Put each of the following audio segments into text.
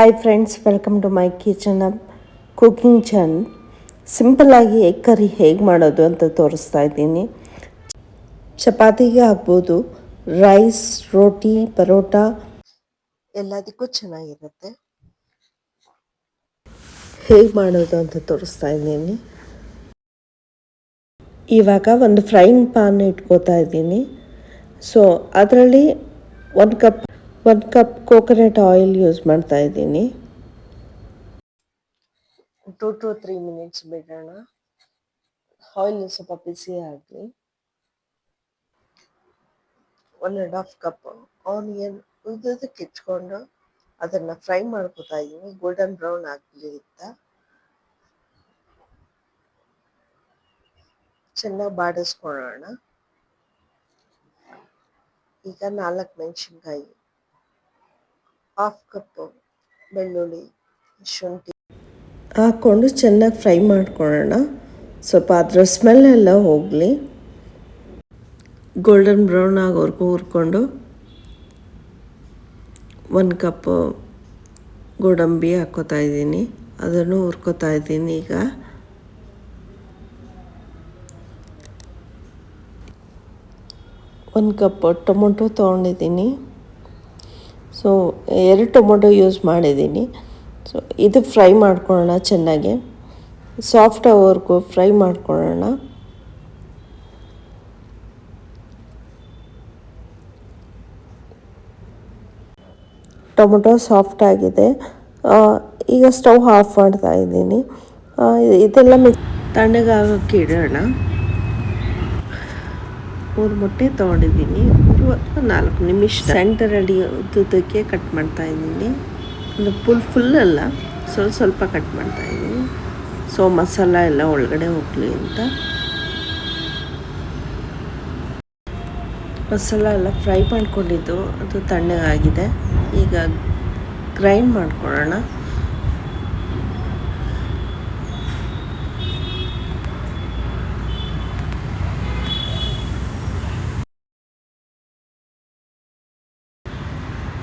Hi friends, welcome to my kitchen cooking channel. ಸಿಂಪಲ್ಲಾಗಿ egg curry ಹೇಗೆ ಮಾಡೋದು ಅಂತ ತೋರಿಸ್ತಾ ಇದ್ದೀನಿ. ಚಪಾತಿಗೆ ಹಾಕ್ಬೋದು, ರೈಸ್, ರೋಟಿ, ಪರೋಟ ಎಲ್ಲದಕ್ಕೂ ಚೆನ್ನಾಗಿರುತ್ತೆ. ಹೇಗೆ ಮಾಡೋದು ಅಂತ ತೋರಿಸ್ತಾ ಇದ್ದೀನಿ. ಇವಾಗ ಒಂದು ಫ್ರೈಯಿಂಗ್ ಪಾನ್ ಇಟ್ಕೋತಾ ಇದ್ದೀನಿ. ಸೊ ಅದರಲ್ಲಿ ಒಂದು ಕಪ್ ಕೋಕೋನಟ್ ಆಯಿಲ್ ಯೂಸ್ ಮಾಡ್ತಾ ಇದ್ದೀನಿ. 2 to 3 ಮಿನಿಟ್ಸ್ ಬಿಡೋಣ. ಆಯಿಲ್ ಸ್ವಲ್ಪ ಬಿಸಿ ಆಗಲಿ. 1.5 ಕಪ್ ಆನಿಯನ್ ಉದ್ದದಕ್ಕೆ ಇಟ್ಕೊಂಡು ಅದನ್ನು ಫ್ರೈ ಮಾಡ್ಕೊತಾ ಇದ್ದೀನಿ. ಗೋಲ್ಡನ್ ಬ್ರೌನ್ ಆಗಲಿ ಅಂತ ಚೆನ್ನಾಗಿ ಬಾಡಿಸ್ಕೊಳ್ಳೋಣ. ಈಗ 4 ಮೆಣಸಿನ್ಕಾಯಿ, 1/2 ಕಪ್ ಬೆಳ್ಳುಳ್ಳಿ, ಶುಂಠಿ ಹಾಕ್ಕೊಂಡು ಚೆನ್ನಾಗಿ ಫ್ರೈ ಮಾಡ್ಕೊಳ್ಳೋಣ. ಸ್ವಲ್ಪ ಅದರ ಸ್ಮೆಲ್ ಎಲ್ಲ ಹೋಗಲಿ. ಗೋಲ್ಡನ್ ಬ್ರೌನ್ ಆಗೋವರೆಗೂ ಹುರ್ಕೊಂಡು 1 ಕಪ್ ಗೋಡಂಬಿ ಹಾಕ್ಕೋತಾ ಇದ್ದೀನಿ. ಅದನ್ನು ಹುರ್ಕೋತಾ ಇದ್ದೀನಿ. ಈಗ 1 ಕಪ್ ಟೊಮೊಟೊ ತೊಗೊಂಡಿದ್ದೀನಿ. ಸೊ 2 ಟೊಮೊಟೊ ಯೂಸ್ ಮಾಡಿದ್ದೀನಿ. ಸೊ ಇದು ಫ್ರೈ ಮಾಡ್ಕೊಳ್ಳೋಣ. ಚೆನ್ನಾಗಿ ಸಾಫ್ಟ್ ಆಗೋವರೆಗೂ ಫ್ರೈ ಮಾಡ್ಕೊಳ್ಳೋಣ. ಟೊಮೊಟೊ ಸಾಫ್ಟ್ ಆಗಿದೆ. ಈಗ ಸ್ಟವ್ ಆಫ್ ಮಾಡ್ತಾ ಇದ್ದೀನಿ. ಇದೆಲ್ಲ ತಣ್ಣಗಾಗೋಕ್ಕೆ ಇಡೋಣ. 3 ಮೊಟ್ಟೆ ತೊಗೊಂಡಿದ್ದೀನಿ. 3 ಅಥವಾ 4 ನಿಮಿಷ ಸೆಂಟರಲ್ಲಿ ಉದ್ದಕ್ಕೆ ಕಟ್ ಮಾಡ್ತಾ ಇದ್ದೀನಿ. ಫುಲ್ ಅಲ್ಲ, ಸ್ವಲ್ಪ ಕಟ್ ಮಾಡ್ತಾ ಇದ್ದೀನಿ. ಸೊ ಮಸಾಲ ಎಲ್ಲ ಒಳಗಡೆ ಹೋಗಲಿ ಅಂತ. ಮಸಾಲ ಎಲ್ಲ ಫ್ರೈ ಮಾಡ್ಕೊಂಡಿದ್ದು ಅದು ತಣ್ಣಗಾಗಿದೆ. ಈಗ ಗ್ರೈಂಡ್ ಮಾಡ್ಕೊಳ್ಳೋಣ.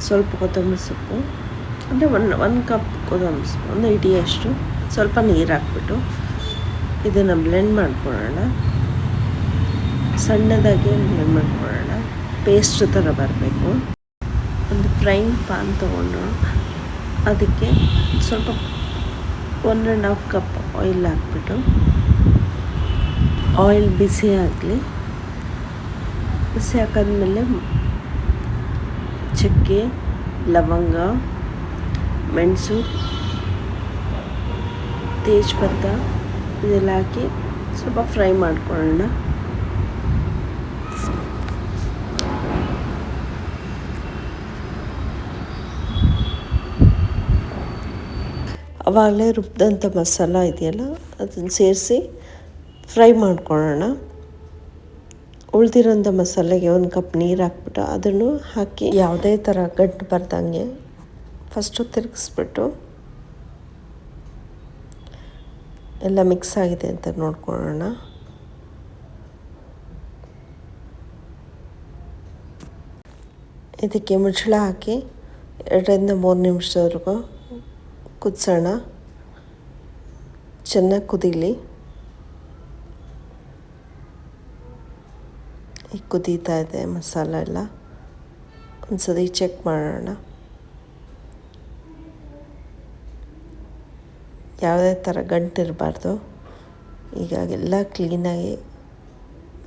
ಸ್ವಲ್ಪ ಕೊತ್ತಂಬರಿ ಸೊಪ್ಪು, ಅಂದರೆ ಒಂದು ಕಪ್ ಕೊತ್ತಂಬರಿ ಸೊಪ್ಪು, ಒಂದು ಇಡಿಯಷ್ಟು, ಸ್ವಲ್ಪ ನೀರು ಹಾಕ್ಬಿಟ್ಟು ಇದನ್ನು ಬ್ಲೆಂಡ್ ಮಾಡ್ಕೊಳ್ಳೋಣ. ಸಣ್ಣದಾಗಿ ಬ್ಲೆಂಡ್ ಮಾಡ್ಕೊಳ್ಳೋಣ. ಪೇಸ್ಟ್ ಥರ ಬರಬೇಕು. ಒಂದು ಫ್ರೈಯಿಂಗ್ ಪಾನ್ ತೊಗೊಂಡು ಅದಕ್ಕೆ ಸ್ವಲ್ಪ 1.5 ಕಪ್ ಆಯಿಲ್ ಹಾಕ್ಬಿಟ್ಟು ಆಯಿಲ್ ಬಿಸಿ ಆಗಲಿ. ಬಿಸಿ ಹಾಕಾದ್ಮೇಲೆ ಚಕ್ಕೆ, ಲವಂಗ, ಮೆಣಸು, ತೇಜ್ಪತ್ತ ಇದೆಲ್ಲ ಹಾಕಿ ಸ್ವಲ್ಪ ಫ್ರೈ ಮಾಡ್ಕೊಳ್ಳೋಣ. ಆವಾಗಲೇ ರುಬ್ಬಿದಂಥ ಮಸಾಲ ಇದೆಯಲ್ಲ ಅದನ್ನು ಸೇರಿಸಿ ಫ್ರೈ ಮಾಡ್ಕೊಳ್ಳೋಣ. ಉಳಿದಿರೋಂಥ ಮಸಾಲೆಗೆ 1 ಕಪ್ ನೀರು ಹಾಕ್ಬಿಟ್ಟು ಅದನ್ನು ಹಾಕಿ ಯಾವುದೇ ಥರ ಗಂಟು ಬರ್ದಂಗೆ ಫಸ್ಟು ತಿರುಗಿಸ್ಬಿಟ್ಟು ಎಲ್ಲ ಮಿಕ್ಸ್ ಆಗಿದೆ ಅಂತ ನೋಡ್ಕೊಳ್ಳೋಣ. ಇದಕ್ಕೆ ಮುಚ್ಚಳ ಹಾಕಿ 2 ರಿಂದ 3 ನಿಮಿಷದವರೆಗೂ ಕುದಿಸೋಣ. ಚೆನ್ನಾಗಿ ಕುದೀಲಿ. ಈಗ ಕುದೀತಾ ಇದೆ ಮಸಾಲ ಎಲ್ಲ. ಒಂದ್ಸರಿ ಚೆಕ್ ಮಾಡೋಣ. ಯಾವುದೇ ಥರ ಗಂಟಿರಬಾರ್ದು. ಈಗ ಎಲ್ಲ ಕ್ಲೀನಾಗಿ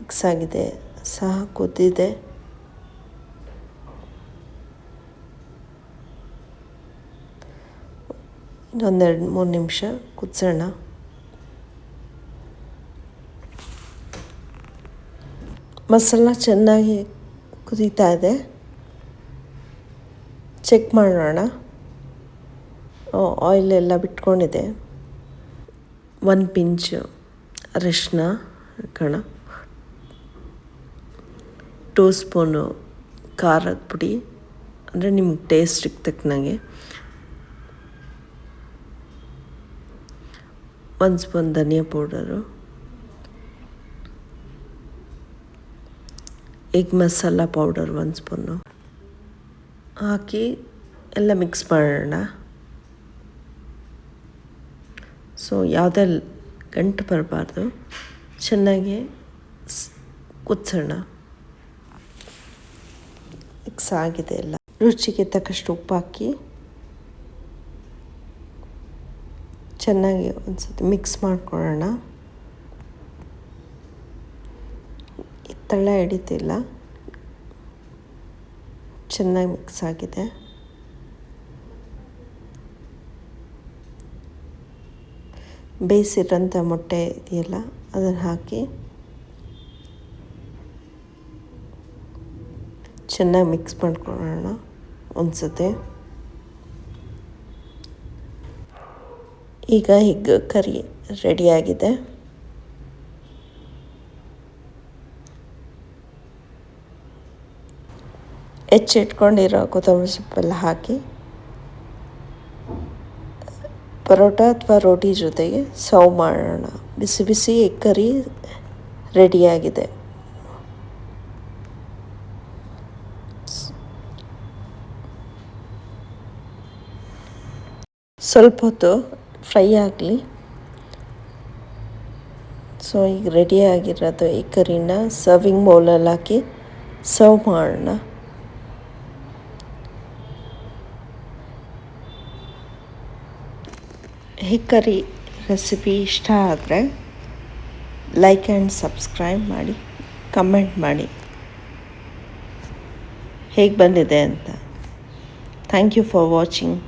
ಮಿಕ್ಸ್ ಆಗಿದೆ, ಸಹ ಕುದ್ದಿದೆ. ಇನ್ನೊಂದು 2-3 ನಿಮಿಷ ಕುದಿಸೋಣ. ಮಸಾಲ ಚೆನ್ನಾಗಿ ಕುದೀತಾ ಇದೆ. ಚೆಕ್ ಮಾಡೋಣ. ಆಯಿಲ್ ಎಲ್ಲ ಬಿಟ್ಕೊಂಡಿದೆ. 1 ಪಿಂಚ್ ಅರಿಶಿನ ಹಾಕೋಣ. 2 ಸ್ಪೂನು ಖಾರದ ಪುಡಿ, ಅಂದರೆ ನಿಮ್ಗೆ ಟೇಸ್ಟಿಗೆ ತಕ್ಕನಾಗೆ. 1 ಸ್ಪೂನ್ ಧನಿಯಾ powder, egg masala powder 1 spoon ಹಾಕಿ ಎಲ್ಲ ಮಿಕ್ಸ್ ಮಾಡೋಣ. ಸೊ ಯಾವುದೇ ಗಂಟು ಬರಬಾರ್ದು. ಚೆನ್ನಾಗಿ ಕುದಿಸೋಣ. ಮಿಕ್ಸ್ ಆಗಿದೆ ಎಲ್ಲ. ರುಚಿಗೆ ತಕ್ಕಷ್ಟು ಉಪ್ಪು ಹಾಕಿ ಚೆನ್ನಾಗಿ ಒಂದು ಸತಿ ಮಿಕ್ಸ್ ಮಾಡ್ಕೊಳ್ಳೋಣ. ತಳ ಹಿಡಿತಿಲ್ಲ, ಚೆನ್ನಾಗಿ ಮಿಕ್ಸ್ ಆಗಿದೆ. ಬೇಯಿಸಿರೋಂಥ ಮೊಟ್ಟೆ ಇದೆಯಲ್ಲ ಅದನ್ನು ಹಾಕಿ ಚೆನ್ನಾಗಿ ಮಿಕ್ಸ್ ಮಾಡ್ಕೊಳ್ಳೋಣ ಒಂದು ಸತಿ. ಈಗ ಎಗ್ ಕರಿ ರೆಡಿಯಾಗಿದೆ. ಹೆಚ್ಚಿಟ್ಕೊಂಡಿರೋ ಕೊತ್ತಂಬರಿ ಸೊಪ್ಪೆಲ್ಲ ಹಾಕಿ ಪರೋಟ ಅಥವಾ ರೋಟಿ ಜೊತೆಗೆ ಸರ್ವ್ ಮಾಡೋಣ. ಬಿಸಿ ಬಿಸಿ ಎಗ್ ಕರಿ ರೆಡಿಯಾಗಿದೆ. ಸ್ವಲ್ಪ ಹೊತ್ತು ಫ್ರೈ ಆಗಲಿ. ಸೊ ಈಗ ರೆಡಿಯಾಗಿರೋದು ಎಗ್ ಕರಿನ ಸರ್ವಿಂಗ್ ಬೌಲಲ್ಲಿ ಹಾಕಿ ಸರ್ವ್ ಮಾಡೋಣ. ಎಗ್ ಕರಿ ರೆಸಿಪಿ ಇಷ್ಟ ಆದರೆ ಲೈಕ್ ಆ್ಯಂಡ್ ಸಬ್ಸ್ಕ್ರೈಬ್ ಮಾಡಿ, ಕಮೆಂಟ್ ಮಾಡಿ ಹೇಗೆ ಬಂದಿದೆ ಅಂತ. Thank you for watching.